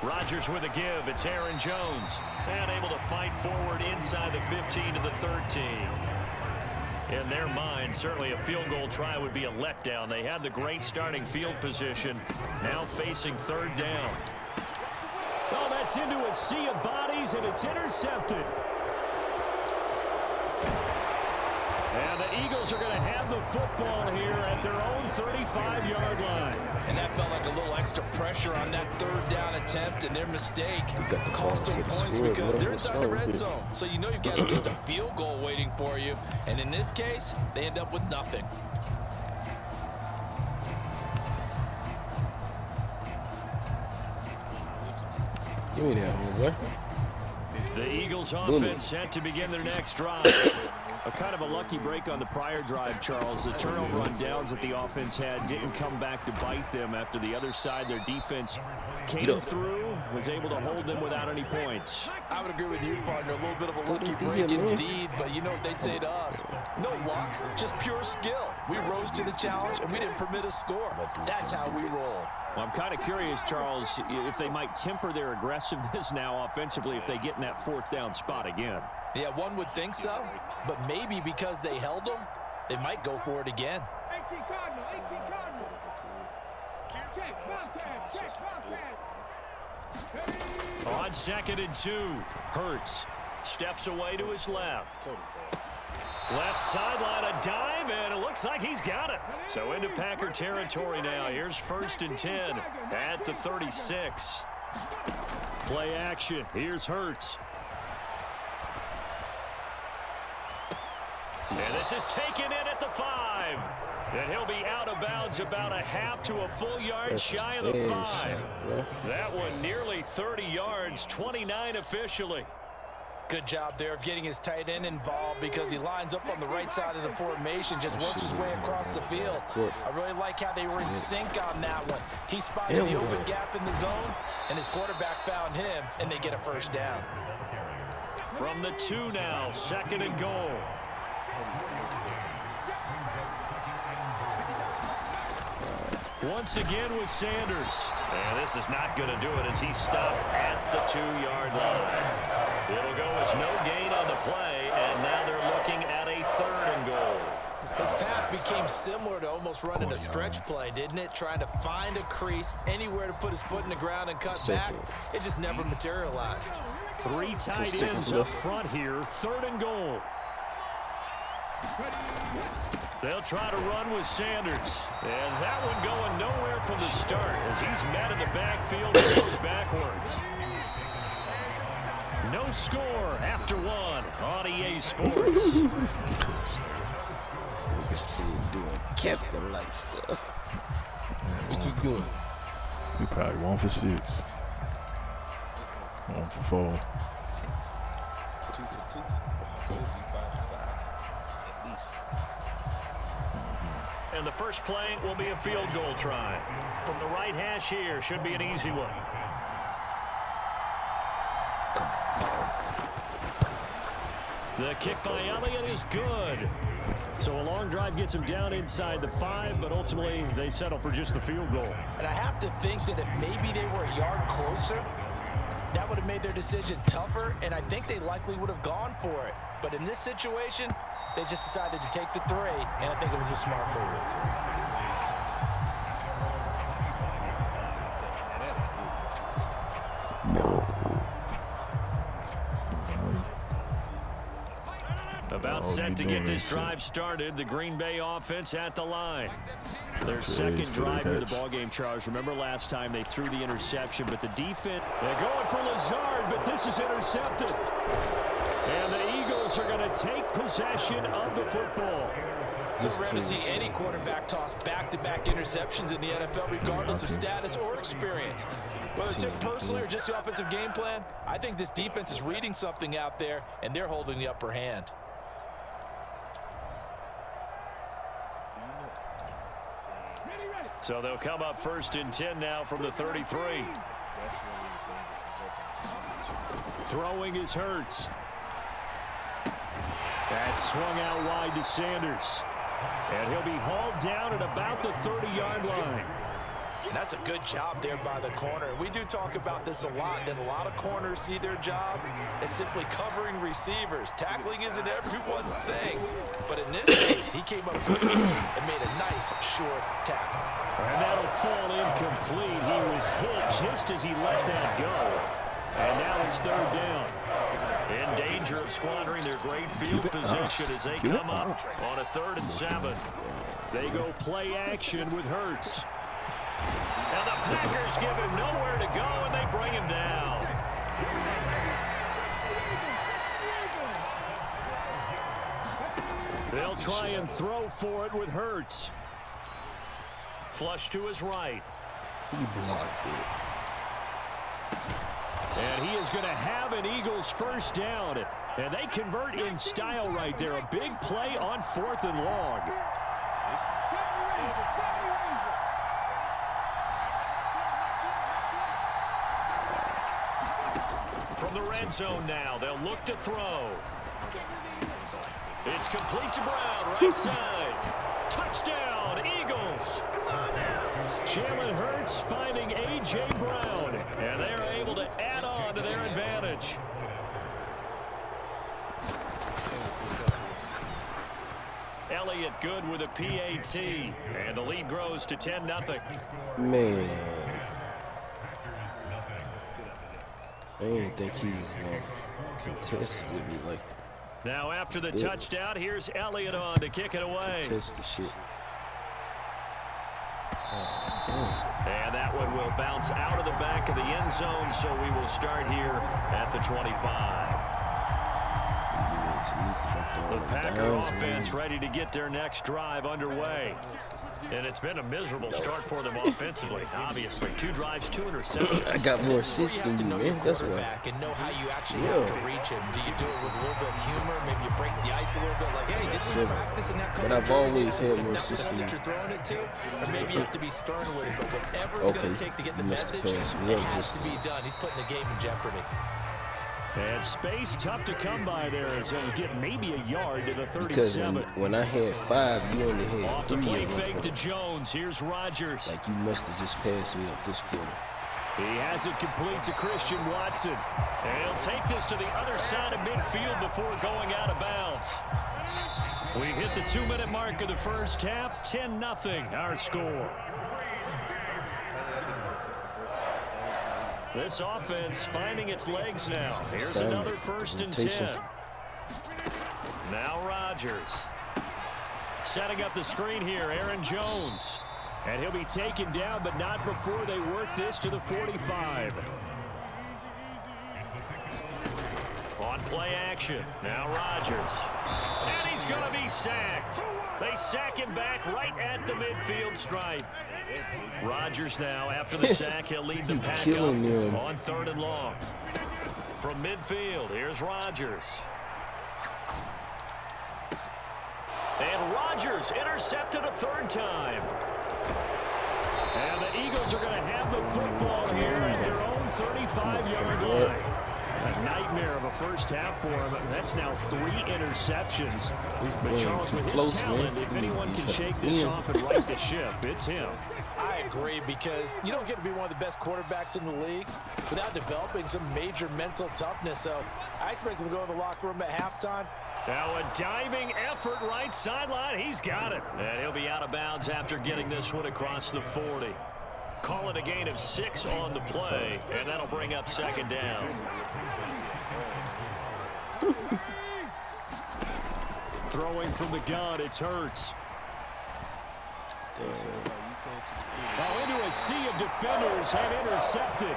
Rodgers with a give. It's Aaron Jones. And able to fight forward inside the 15 to the 13. In their mind, certainly a field goal try would be a letdown. They had the great starting field position. Now facing third down. Oh, that's into a sea of bodies, and it's intercepted. And the Eagles are going to have the football here at their own 35-yard line. And that felt like a little extra pressure on that third down attempt, and their mistake cost them points because they're inside the red zone. So you know you've got at least a field goal waiting for you. And in this case, they end up with nothing. Give me that one, boy. The Eagles offense set to begin their next drive. A kind of a lucky break on the prior drive, Charles. The turnover on downs that the offense had didn't come back to bite them after the other side. Their defense came through, was able to hold them without any points. I would agree with you, partner. A little bit of a lucky break indeed, but you know what they'd say to us. No luck, just pure skill. We rose to the challenge, and we didn't permit a score. That's how we roll. Well, I'm kind of curious, Charles, if they might temper their aggressiveness now offensively if they get in that fourth down spot again. Yeah, one would think so, but maybe because they held them, they might go for it again. 18 Cardinal, 18 Cardinal. Check, On 2nd and 2, Hurts steps away to his left. Left sideline, a dive, and it looks like he's got it. So into Packer territory now. Here's 1st and 10 at the 36. Play action. Here's Hurts. And this is taken in at the 5. And he'll be out of bounds about a half to a full yard shy of the 5. That one nearly 30 yards, 29 officially. Good job there of getting his tight end involved because he lines up on the right side of the formation, just works his way across the field. I really like how they were in sync on that one. He spotted the open gap in the zone, and his quarterback found him, and they get a first down. From the 2 now, 2nd and goal. Once again with Sanders. And this is not going to do it as he's stopped at the 2-yard line. It'll go as no gain on the play, and now they're looking at a 3rd and goal. His path became similar to almost running a stretch play, didn't it? Trying to find a crease, anywhere to put his foot in the ground and cut back. It just never materialized. 3 tight ends up front here, 3rd and goal. They'll try to run with Sanders. And that one going nowhere from the start as he's met in the backfield and goes backwards. No score after 1 on EA Sports. You can see him doing Captain-like stuff. What you doing? We probably 1 for 6. 1 for 4. 2 for 2. 5 for 5. At least. And the first play will be a field goal try. From the right hash here, should be an easy one. The kick by Elliott is good. So a long drive gets him down inside the 5, but ultimately they settle for just the field goal. And I have to think that if maybe they were a yard closer, that would have made their decision tougher, and I think they likely would have gone for it. But in this situation, they just decided to take the 3, and I think it was a smart move. About set to get this drive started. The Green Bay offense at the line. Their second drive in the ballgame, Charles. Remember last time they threw the interception, but the defense, they're going for Lazard, but this is intercepted. And the Eagles are going to take possession of the football. So rare to see any quarterback toss back-to-back interceptions in the NFL, regardless of status or experience. Whether it's him personally or just the offensive game plan, I think this defense is reading something out there, and they're holding the upper hand. So they'll come up 1st and 10 now from the 33. Throwing is Hurts. That's swung out wide to Sanders. And he'll be hauled down at about the 30-yard line. That's a good job there by the corner. We do talk about this a lot, that a lot of corners see their job as simply covering receivers. Tackling isn't everyone's thing. But in this case, he came up and made a nice short tackle. And that'll fall incomplete. He was hit just as he let that go. And now it's third down. In danger of squandering their great field position as they come up on a 3rd and 7. They go play action with Hurts. And the Packers give him nowhere to go, and they bring him down. They'll try and throw for it with Hurts. Flush to his right. He blocked it. And he is going to have an Eagles first down. And they convert in style right there. A big play on 4th and long. From the red zone now, they'll look to throw. It's complete to Brown, right side. Touchdown, Eagles. Jalen Hurts finding A.J. Brown, and they are able to add on to their advantage. Elliott good with a PAT, and the lead grows to 10-0. Man. I didn't think he was going to contest with me like that. Now after the touchdown, here's Elliott on to kick it away. Contest the shit. And that one will bounce out of the back of the end zone, so we will start here at the 25. The Packer offense ready to get their next drive underway. And it's been a miserable start for them offensively, obviously. 2 drives, 2 interceptions. I got more assists than you, man. That's why. And know how you actually have to reach him. Do you do it with a little bit of humor? Maybe you break the ice a little bit, like, hey, didn't we practice in that color? But I've always had more assists than you. You're throwing it to, or maybe you have to be stern with it. But whatever it's going to take to get the message, it has to be done. He's putting the game in jeopardy. And space tough to come by there as they get maybe a yard to the 37. Because when I had 5, you only had off 3. The play fake to Jones. Here's Rodgers. Like you must have just passed me up this quarter. He has it complete to Christian Watson. And he'll take this to the other side of midfield before going out of bounds. We've hit the 2-minute mark of the first half. 10-0 our score. This offense finding its legs now. Here's another 1st and 10. Now Rodgers. Setting up the screen here, Aaron Jones. And he'll be taken down, but not before they work this to the 45. On play action, now Rodgers. And he's going to be sacked. They sack him back right at the midfield stripe. Rodgers now, after the sack, he'll lead the pack up on 3rd and long. From midfield, here's Rodgers. And Rodgers intercepted a 3rd time. And the Eagles are going to have the football here at their own 35-yard line. A nightmare of a first half for him. That's now 3 interceptions. But Charles, with his talent, if anyone can shake this off and right the ship, it's him. I agree, because you don't get to be one of the best quarterbacks in the league without developing some major mental toughness. So I expect him to go to the locker room at halftime. Now a diving effort right sideline. He's got it. And he'll be out of bounds after getting this one across the 40. Call it a gain of 6 on the play, and that'll bring up 2nd down. Throwing from the gun, it's Hurts. Oh, into a sea of defenders and intercepted.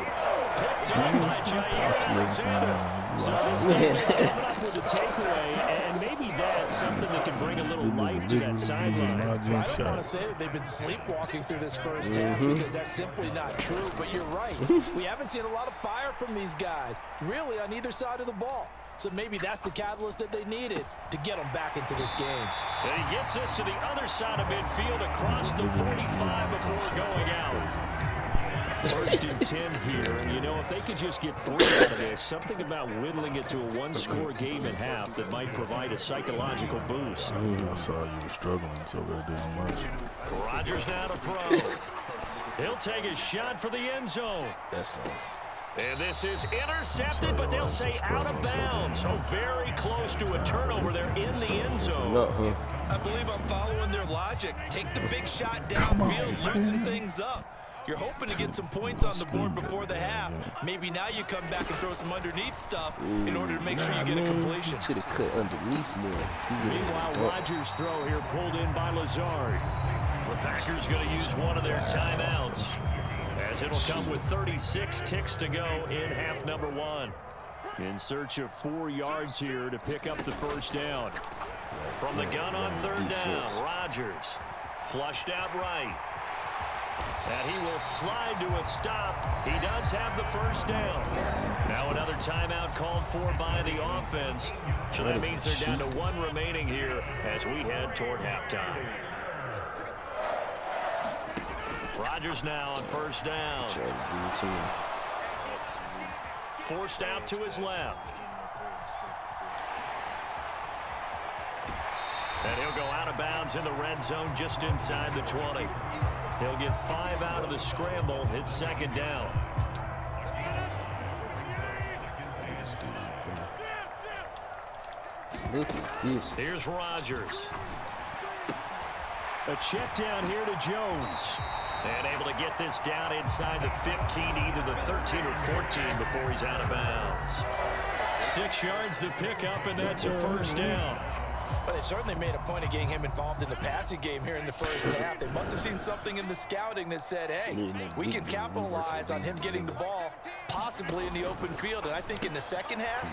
Picked up by Jair Alexander. So this defense coming up with a takeaway, and maybe that's something that can bring a little life to that sideline. I don't want to say that they've been sleepwalking through this first half, because that's simply not true, but you're right. We haven't seen a lot of fire from these guys, really, on either side of the ball. So maybe that's the catalyst that they needed to get them back into this game. And he gets us to the other side of midfield across the 45 before going out. 1st and 10 here, and you know, if they could just get 3 out of this, something about whittling it to a 1-score game at half that might provide a psychological boost. I saw you were struggling, so that didn't much. Rodgers now to throw. He'll take a shot for the end zone. That's all. And this is intercepted, but they'll say out of bounds. So very close to a turnover there in the end zone. No, huh? I believe I'm following their logic. Take the big shot downfield, loosen things up. You're hoping to get some points on the board before the half. Maybe now you come back and throw some underneath stuff in order to make sure you get a completion. Should have cut underneath more. Meanwhile, Rodgers' throw here pulled in by Lazard. The Packers going to use one of their timeouts, as it'll come with 36 ticks to go in half number 1. In search of 4 yards here to pick up the first down. From the gun on third down, Rodgers flushed out right. And he will slide to a stop. He does have the first down. Now another timeout called for by the offense. So that means they're down to 1 remaining here as we head toward halftime. Rodgers now on first down. Forced out to his left. And he'll go out of bounds in the red zone just inside the 20. He'll get 5 out of the scramble. It's second down. Look at this. Here's Rodgers. A check down here to Jones. And able to get this down inside the 15, either the 13 or 14 before he's out of bounds. 6 yards to pick up, and that's a first down. But they certainly made a point of getting him involved in the passing game here in the first half. They must have seen something in the scouting that said, hey, we can capitalize on him getting the ball, possibly in the open field. And I think in the second half,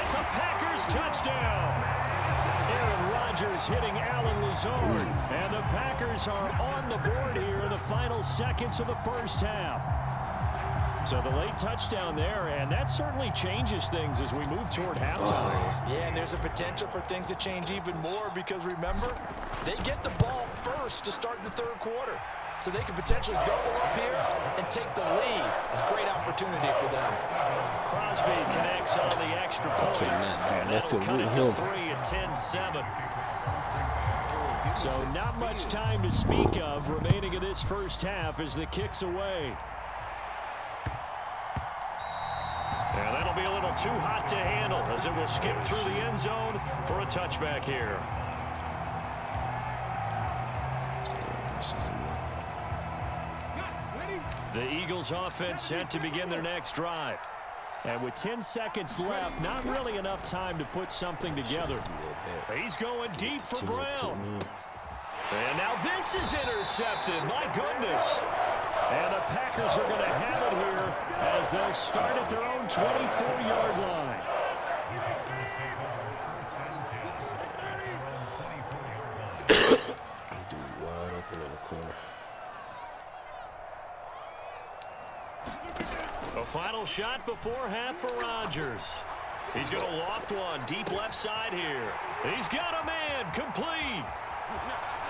it's a Packers touchdown. Aaron Rodgers hitting Alan Lazard. And the Packers are on the board here in the final seconds of the first half. So the late touchdown there, and that certainly changes things as we move toward halftime. Yeah, and there's a potential for things to change even more because, remember, they get the ball first to start the third quarter. So they could potentially double up here and take the lead. A great opportunity for them. Crosby connects on the extra point. And that'll cut it to 3 at 10-7. So not much time to speak of remaining in this first half as the kick's away. And that'll be a little too hot to handle as it will skip through the end zone for a touchback here. The Eagles offense set to begin their next drive. And with 10 seconds left, not really enough time to put something together. He's going deep for Brown. And now this is intercepted. My goodness. And the Packers are going to have it here as they'll start at their own 24-yard line. Wide open in the corner. A final shot before half for Rodgers. He's going to loft one deep left side here. He's got a man complete.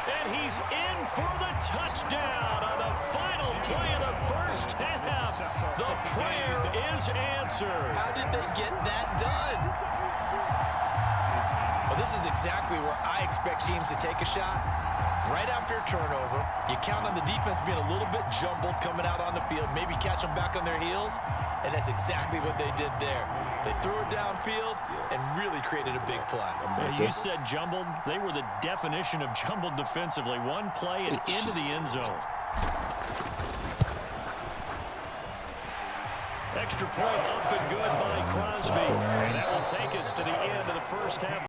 And he's in for the touchdown on the final play of the first half. The prayer is answered. How did they get that done? Well, this is exactly where I expect teams to take a shot. Right after a turnover, you count on the defense being a little bit jumbled coming out on the field, maybe catch them back on their heels, and that's exactly what they did there. They threw it downfield and really created a big play. You said jumbled. They were the definition of jumbled defensively. One play and into the end zone. Extra point up and good by Crosby. And that will take us to the end of the first half.